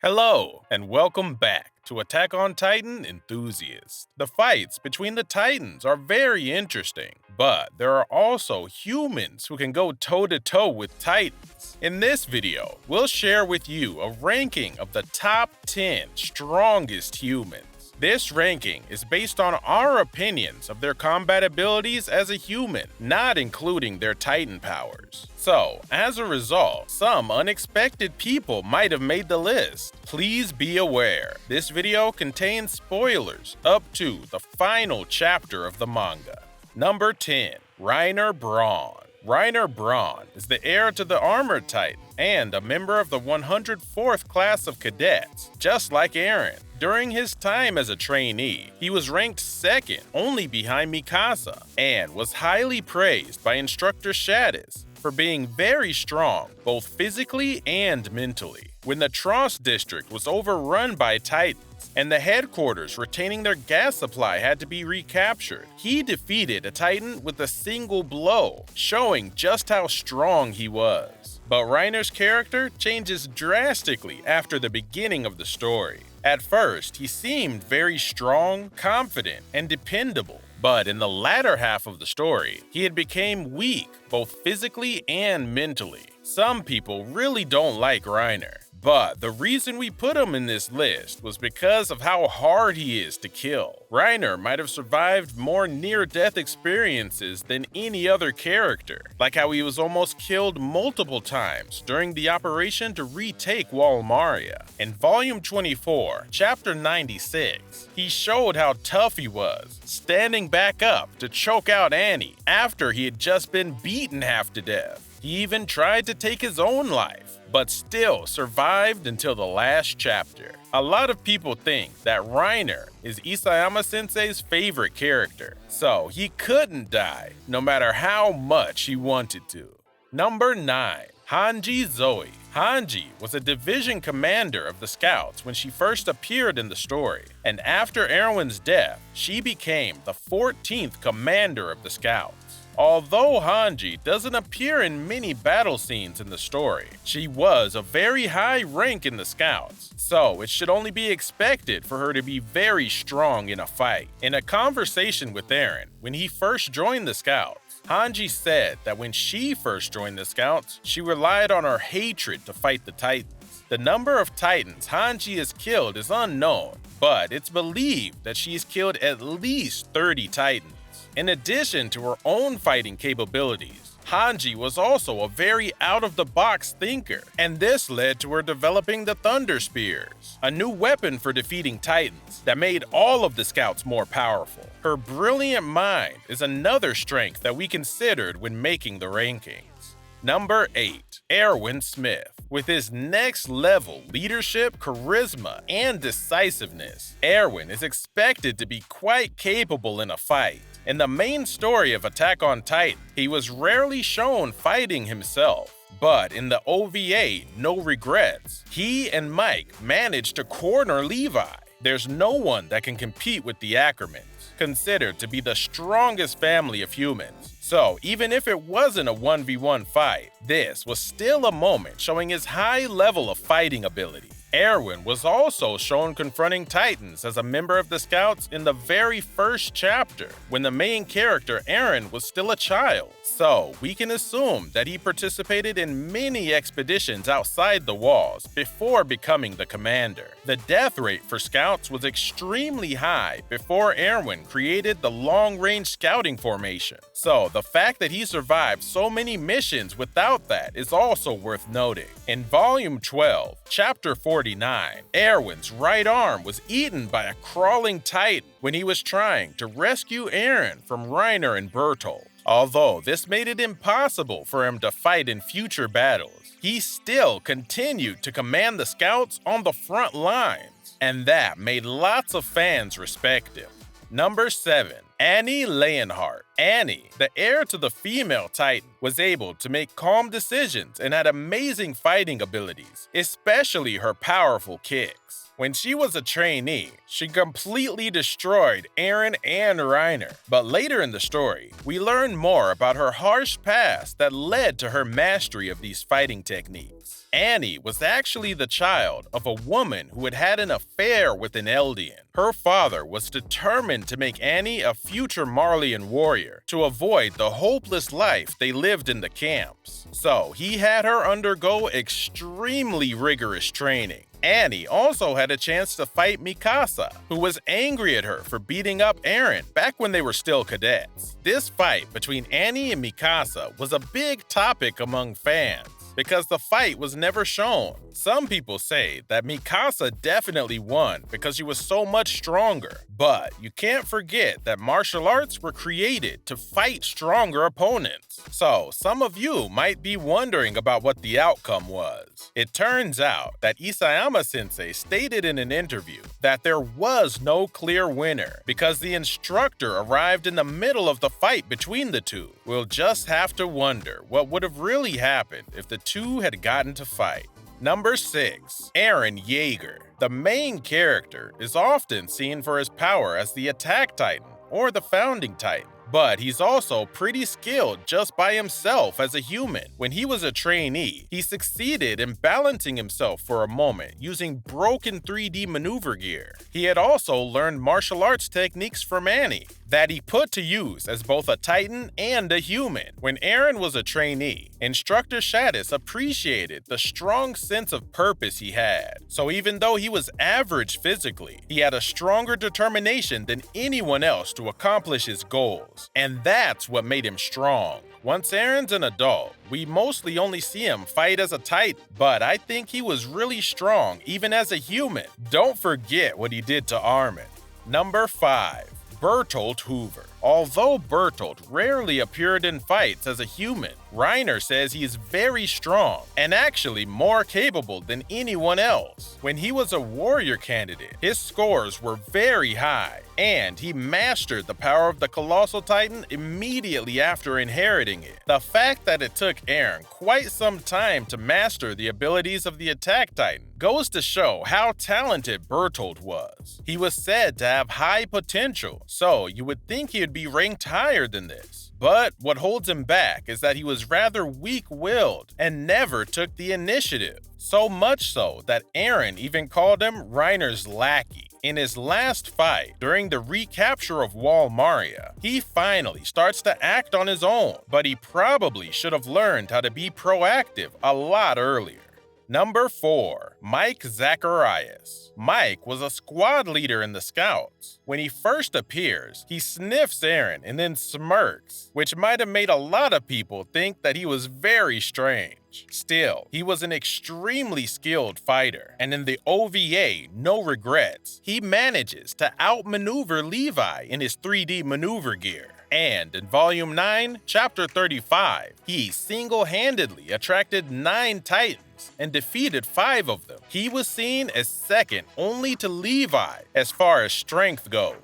Hello, and welcome back to Attack on Titan enthusiasts. The fights between the Titans are very interesting, but there are also humans who can go toe-to-toe with Titans. In this video, we'll share with you a ranking of the top 10 strongest humans. This ranking is based on our opinions of their combat abilities as a human, not including their Titan powers. So, as a result, some unexpected people might have made the list. Please be aware, this video contains spoilers up to the final chapter of the manga. Number 10. Reiner Braun. Reiner Braun is the heir to the Armored Titan and a member of the 104th class of cadets, just like Eren. During his time as a trainee, he was ranked second only behind Mikasa and was highly praised by instructor Shadis for being very strong both physically and mentally. When the Tross district was overrun by Titans and the headquarters retaining their gas supply had to be recaptured, he defeated a Titan with a single blow, showing just how strong he was. But Reiner's character changes drastically after the beginning of the story. At first, he seemed very strong, confident, and dependable. But in the latter half of the story, he had become weak, both physically and mentally. Some people really don't like Reiner, but the reason we put him in this list was because of how hard he is to kill. Reiner might have survived more near-death experiences than any other character, like how he was almost killed multiple times during the operation to retake Wall Maria. In Volume 24, Chapter 96, he showed how tough he was, standing back up to choke out Annie after he had just been beaten half to death. He even tried to take his own life, but still survived until the last chapter. A lot of people think that Reiner is Isayama sensei's favorite character, so he couldn't die no matter how much he wanted to. Number 9. Hange Zoe. Hange was a division commander of the Scouts when she first appeared in the story, and after Erwin's death, she became the 14th commander of the Scouts. Although Hange doesn't appear in many battle scenes in the story, she was a very high rank in the Scouts, so it should only be expected for her to be very strong in a fight. In a conversation with Eren, when he first joined the Scouts, Hange said that when she first joined the Scouts, she relied on her hatred to fight the Titans. The number of Titans Hange has killed is unknown, but it's believed that she's killed at least 30 Titans. In addition to her own fighting capabilities, Hange was also a very out-of-the-box thinker, and this led to her developing the Thunder Spears, a new weapon for defeating Titans that made all of the Scouts more powerful. Her brilliant mind is another strength that we considered when making the rankings. Number 8. Erwin Smith. With his next-level leadership, charisma, and decisiveness, Erwin is expected to be quite capable in a fight. In the main story of Attack on Titan, he was rarely shown fighting himself. But in the OVA, No Regrets, he and Mike managed to corner Levi. There's no one that can compete with the Ackermans, considered to be the strongest family of humans. So even if it wasn't a 1v1 fight, this was still a moment showing his high level of fighting ability. Erwin was also shown confronting Titans as a member of the Scouts in the very first chapter, when the main character Eren was still a child. So we can assume that he participated in many expeditions outside the walls before becoming the commander. The death rate for Scouts was extremely high before Erwin created the long-range scouting formation. So the fact that he survived so many missions without that is also worth noting. In Volume 12, Chapter 49, Erwin's right arm was eaten by a crawling Titan when he was trying to rescue Eren from Reiner and Bertolt. Although this made it impossible for him to fight in future battles, he still continued to command the Scouts on the front lines, and that made lots of fans respect him. Number 7. Annie Leonhardt. Annie, the heir to the female Titan, was able to make calm decisions and had amazing fighting abilities, especially her powerful kicks. When she was a trainee, she completely destroyed Eren and Reiner. But later in the story, we learn more about her harsh past that led to her mastery of these fighting techniques. Annie was actually the child of a woman who had had an affair with an Eldian. Her father was determined to make Annie a future Marleyan warrior to avoid the hopeless life they lived in the camps. So he had her undergo extremely rigorous training. Annie also had a chance to fight Mikasa, who was angry at her for beating up Eren back when they were still cadets. This fight between Annie and Mikasa was a big topic among fans, because the fight was never shown. Some people say that Mikasa definitely won because she was so much stronger, but you can't forget that martial arts were created to fight stronger opponents. So some of you might be wondering about what the outcome was. It turns out that Isayama-sensei stated in an interview that there was no clear winner because the instructor arrived in the middle of the fight between the two. We'll just have to wonder what would have really happened if the two had gotten to fight. Number 6. Eren Yeager. The main character is often seen for his power as the Attack Titan or the Founding Titan, but he's also pretty skilled just by himself as a human. When he was a trainee, he succeeded in balancing himself for a moment using broken 3D maneuver gear. He had also learned martial arts techniques from Annie that he put to use as both a Titan and a human. When Eren was a trainee, Instructor Shadis appreciated the strong sense of purpose he had. So even though he was average physically, he had a stronger determination than anyone else to accomplish his goals. And that's what made him strong. Once Eren's an adult, we mostly only see him fight as a Titan, but I think he was really strong even as a human. Don't forget what he did to Armin. Number 5. Bertolt Hoover. Although Bertolt rarely appeared in fights as a human, Reiner says he is very strong and actually more capable than anyone else. When he was a warrior candidate, his scores were very high, and he mastered the power of the Colossal Titan immediately after inheriting it. The fact that it took Eren quite some time to master the abilities of the Attack Titan goes to show how talented Bertolt was. He was said to have high potential, so you would think he would be ranked higher than this. But what holds him back is that he was rather weak-willed and never took the initiative. So much so that Eren even called him Reiner's lackey. In his last fight, during the recapture of Wall Maria, he finally starts to act on his own, but he probably should have learned how to be proactive a lot earlier. Number 4. Mike Zacharias. Mike was a squad leader in the Scouts. When he first appears, he sniffs Eren and then smirks, which might have made a lot of people think that he was very strange. Still, he was an extremely skilled fighter, and in the OVA, No Regrets, he manages to outmaneuver Levi in his 3D maneuver gear. And in Volume 9, Chapter 35, he single-handedly attracted 9 Titans and defeated 5 of them. He was seen as second only to Levi as far as strength goes.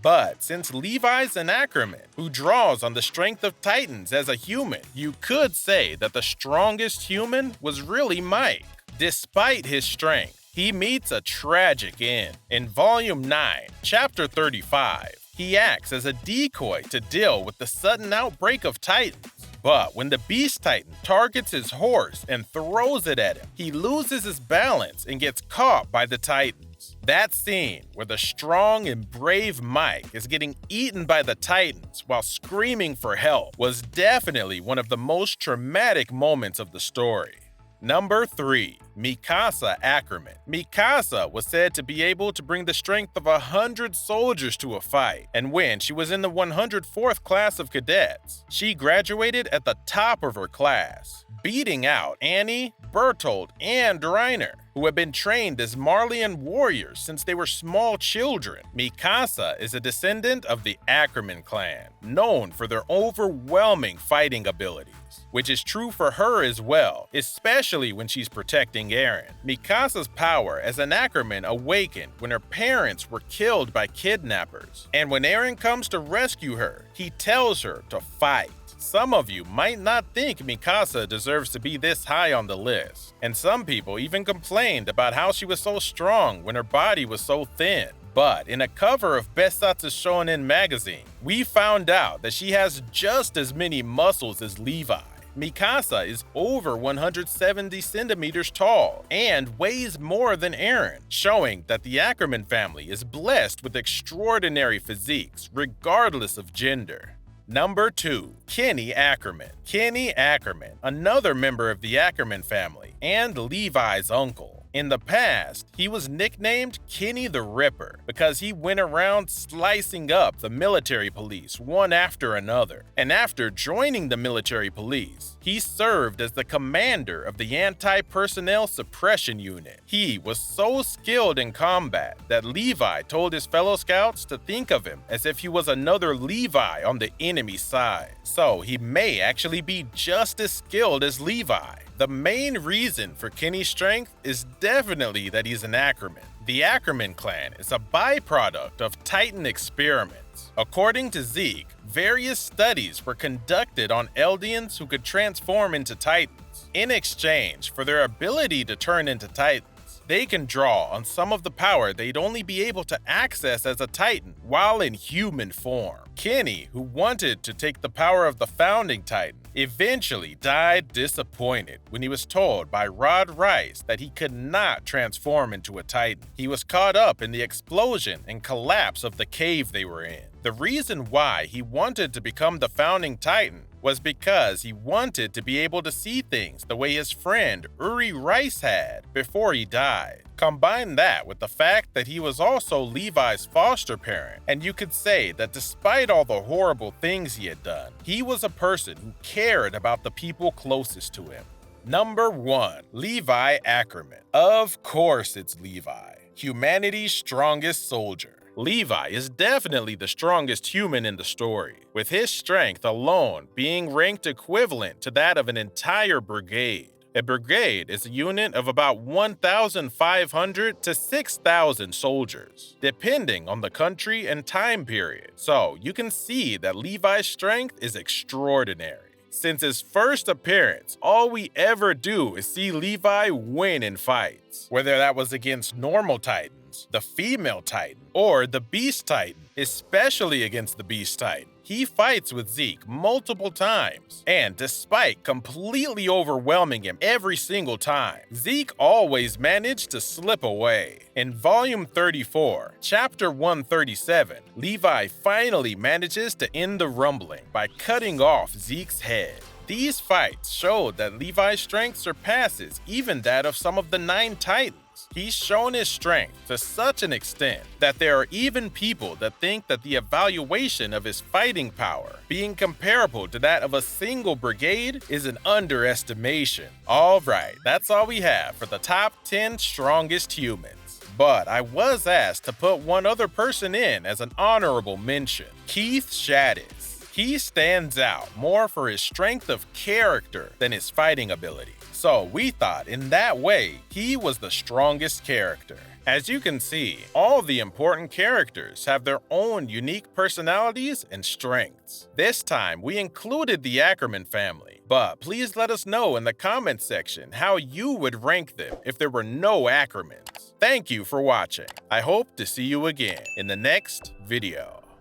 But since Levi's an Ackerman who draws on the strength of Titans as a human, you could say that the strongest human was really Mike. Despite his strength, he meets a tragic end. In Volume 9, Chapter 35, he acts as a decoy to deal with the sudden outbreak of Titans. But when the Beast Titan targets his horse and throws it at him, he loses his balance and gets caught by the Titans. That scene where the strong and brave Mike is getting eaten by the Titans while screaming for help was definitely one of the most traumatic moments of the story. Number 3. Mikasa Ackerman. Mikasa was said to be able to bring the strength of 100 soldiers to a fight, and when she was in the 104th class of cadets, she graduated at the top of her class, beating out Annie, Bertolt and Reiner, who have been trained as Marleyan warriors since they were small children. Mikasa is a descendant of the Ackerman clan, known for their overwhelming fighting abilities, which is true for her as well, especially when she's protecting Eren. Mikasa's power as an Ackerman awakened when her parents were killed by kidnappers, and when Eren comes to rescue her, he tells her to fight. Some of you might not think Mikasa deserves to be this high on the list, and some people even complained about how she was so strong when her body was so thin. But in a cover of Besatsu Shonen magazine, we found out that she has just as many muscles as Levi. Mikasa is over 170 centimeters tall and weighs more than Eren, showing that the Ackerman family is blessed with extraordinary physiques regardless of gender. Number 2. Kenny Ackerman. Kenny Ackerman, another member of the Ackerman family and Levi's uncle. In the past, he was nicknamed Kenny the Ripper because he went around slicing up the military police one after another. And after joining the military police, he served as the commander of the anti-personnel suppression unit. He was so skilled in combat that Levi told his fellow scouts to think of him as if he was another Levi on the enemy side. So he may actually be just as skilled as Levi. The main reason for Kenny's strength is definitely that he's an Ackerman. The Ackerman clan is a byproduct of Titan experiments. According to Zeke, various studies were conducted on Eldians who could transform into Titans. In exchange for their ability to turn into Titans, they can draw on some of the power they'd only be able to access as a Titan while in human form. Kenny, who wanted to take the power of the founding Titan, eventually died disappointed when he was told by Rod Rice that he could not transform into a Titan. He was caught up in the explosion and collapse of the cave they were in. The reason why he wanted to become the founding Titan was because he wanted to be able to see things the way his friend Uri Rice had before he died. Combine that with the fact that he was also Levi's foster parent, and you could say that despite all the horrible things he had done, he was a person who cared about the people closest to him. Number 1. Levi Ackerman. Of course it's Levi, humanity's strongest soldier. Levi is definitely the strongest human in the story, with his strength alone being ranked equivalent to that of an entire brigade. A brigade is a unit of about 1,500 to 6,000 soldiers, depending on the country and time period. So you can see that Levi's strength is extraordinary. Since his first appearance, all we ever do is see Levi win in fights, whether that was against normal Titans, the female Titan, or the Beast Titan, especially against the Beast Titan. He fights with Zeke multiple times, and despite completely overwhelming him every single time, Zeke always managed to slip away. In Volume 34, Chapter 137, Levi finally manages to end the rumbling by cutting off Zeke's head. These fights showed that Levi's strength surpasses even that of some of the 9 Titans. He's shown his strength to such an extent that there are even people that think that the evaluation of his fighting power being comparable to that of a single brigade is an underestimation. Alright, that's all we have for the top 10 strongest humans. But I was asked to put one other person in as an honorable mention, Keith Shadis. He stands out more for his strength of character than his fighting ability. So we thought in that way, he was the strongest character. As you can see, all the important characters have their own unique personalities and strengths. This time, we included the Ackerman family, but please let us know in the comments section how you would rank them if there were no Ackermans. Thank you for watching. I hope to see you again in the next video.